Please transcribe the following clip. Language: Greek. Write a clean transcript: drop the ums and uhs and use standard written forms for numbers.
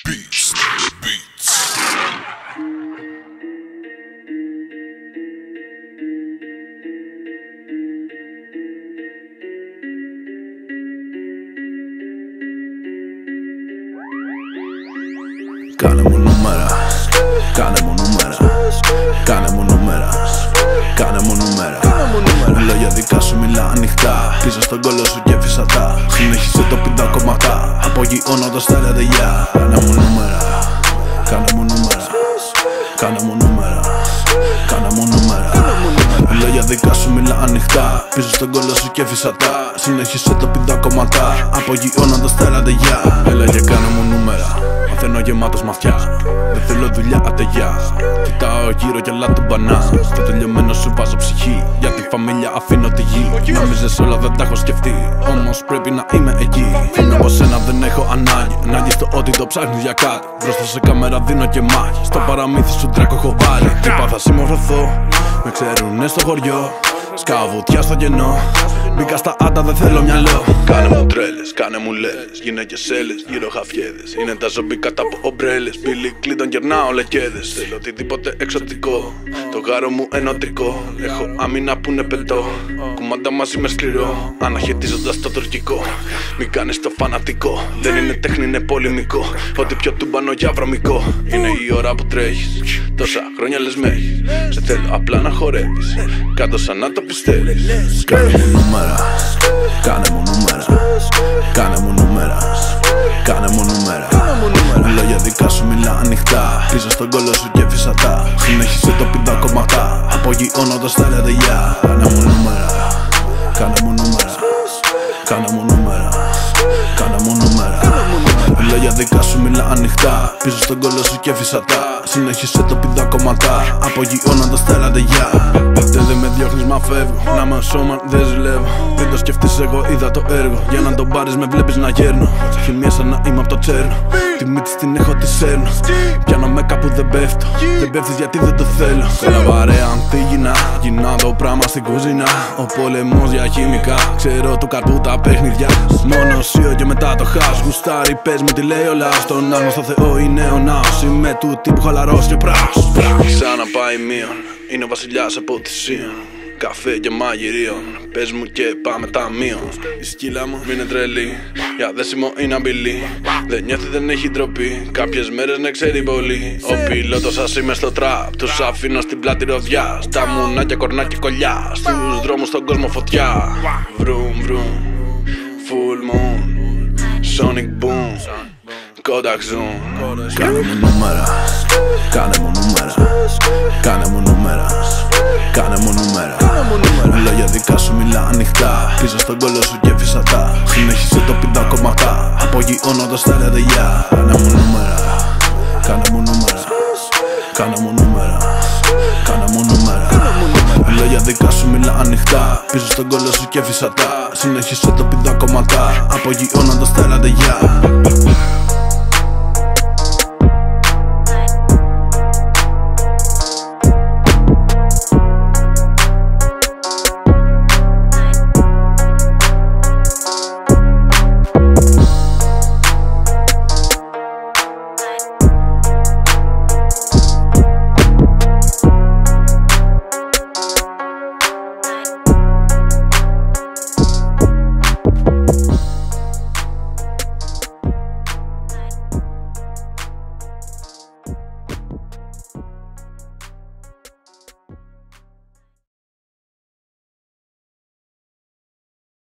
Beats. Κάνε μου νούμερα, κάνε μου νούμερα, κάνε μου νούμερα, κάνε μου νούμερα. Λόγια δικά σου μιλά ανοιχτά, πίσω στον κόλλο σου και φυσατά. Συνέχισε το 5,7, απογειώνοντας τα ρεδεγιά. Κάνε μου νούμερα, κάνε μου νούμερα, κάνε μου νούμερα, κάνε μου νούμερα. Λόγια δικά σου μιλά ανοιχτά, πίσω στον κόλλο σου και φυσατά. Συνέχισε το 5,7, απογειώνοντας τα ρεδεγιά. Έλα και κάνε μου νούμερα. Μαθαίνω γεμάτος μαθιά, δεν θέλω δουλειά ατεγιά. Κοιτάω γύρω και λάτω μπανά. Στο τελειωμένο σου βάζω ψυχή, για τη φαμίλια αφήνω τη γη. Νόμιζες όλα δεν τα έχω σκεφτεί, όμως πρέπει να είμαι εκεί. Φύγω από σένα δεν έχω ανάγκη, ανάγκη στο ότι το ψάχνεις για κάτι. Μπροστά σε κάμερα δίνω και μάχη, στο παραμύθι σου τράκο έχω βάλει. Είπα θα συμμορφωθώ, με ξέρουνε στο χωριό. Σκάω βουτιά στο κενό, μπήκα στα άντα δεν θέλω μυαλό. Κάνε μου τρέλες, κάνε μου λέλες, γυναίκες έλες, γύρω χαφιέδες. Είναι τα ζομπί κάτω από ομπρέλες, πύλη κλείδων κερνάω λεκέδες. Θέλω οτιδήποτε εξωτικό, το γάρο μου ενωτικό. Έχω άμυνα που είναι πετώ, κουμάντα μαζί με σκληρό. Αναχαιτίζοντας το τουρκικό, μην κάνεις το φανατικό. Δεν είναι τέχνη, είναι πολεμικό, ό,τι πιο τούμπανο για βρωμικό. Είναι η ώρα που τρέχεις, τόσα χρόνια λες με έχεις. Σε θέλω απλά να χορεύεις, κάτω σαν να το πιστεύεις. Κάνε μου νούμερα, κάνε μου νούμερα, κάνε μου νούμερα, κάνε μου νούμερα. Λόγια δικά σου μιλά ανοιχτά, πίσω στον κόλλο σου και φυσατά. Συνέχισε το 5,7, απογειώνοντας τα ρεδεγιά. Κάνε μου νούμερα, κάνε μου νούμερα, κάνε μου νούμερα, κάνε μου νούμερα. Λόγια δικά σου μιλά ανοιχτά, πίσω στον κόλλο σου και φυσατά. Συνέχισε το 5,7, απογειώνοντας τα ρεδεγιά. Ποτέ δεν με διώχνεις μα φεύγω, να είμαι σώμα δεν ζηλεύω. Πριν το σκεφτείς εγώ είδα το έργο, για να τον πάρεις με βλέπεις να γέρνω. Χημία σαν να είμαι απ' το τσέρνο, τη μύτη την έχω τη σέρνω. Πιάνομαι κάπου δεν πέφτω, δεν πέφτεις γιατί δεν το θέλω. Καλά βαρέα ανθίγυνα, γυρνά το πράγμα στην κουζίνα. Ο πόλεμος για χημικά, ξέρω του καρπού τα παιχνιδιά. Μόνο σίο και μετά το χάος, γουστάρι πες μου τι λέει ο λαός. Τον άγνωστο στο Θεό είναι ο ναός, είμαι του τύπου χαλαρός και πράσος. Ξαναπάει μείον, είναι ο βασιλιάς από τη Σίων. Καφέ και μαγειρίων, πες μου και πάμε ταμείων. Η σκύλα μου μην είναι τρελή, για δέσιμο είναι αμπιλή. Δεν νιώθει δεν έχει ντροπή, κάποιες μέρες να ξέρει πολύ. Ο πιλότος σας είμαι στο τραπ, τους αφήνω στην πλάτη ροδιά. Στα μουνάκια κορνά και κολλιά, στους δρόμους στον κόσμο φωτιά. Βρουμ βρουμ, full moon, sonic boom, Kodak zoom. Κάνε μου νούμερα, κάνε μου νούμερα, κάνε μου νούμερα, κάνε μου νούμερα. Λόγια δικά σου μιλά ανοιχτά, πίσω στον κόλλο σου και φυσατά. Συνέχισε το 5,7, απογειώνοντας τα ρεδεγιά. Κάνε μου νούμερα, κάνε μου νούμερα, κάνε μου νούμερα, κάνε μου νούμερα. Λόγια δικά σου μιλά ανοιχτά, πίσω στον κόλλο σου και φυσατά. Συνέχισε το 5,7, απογειώνοντας τα ρεδεγιά.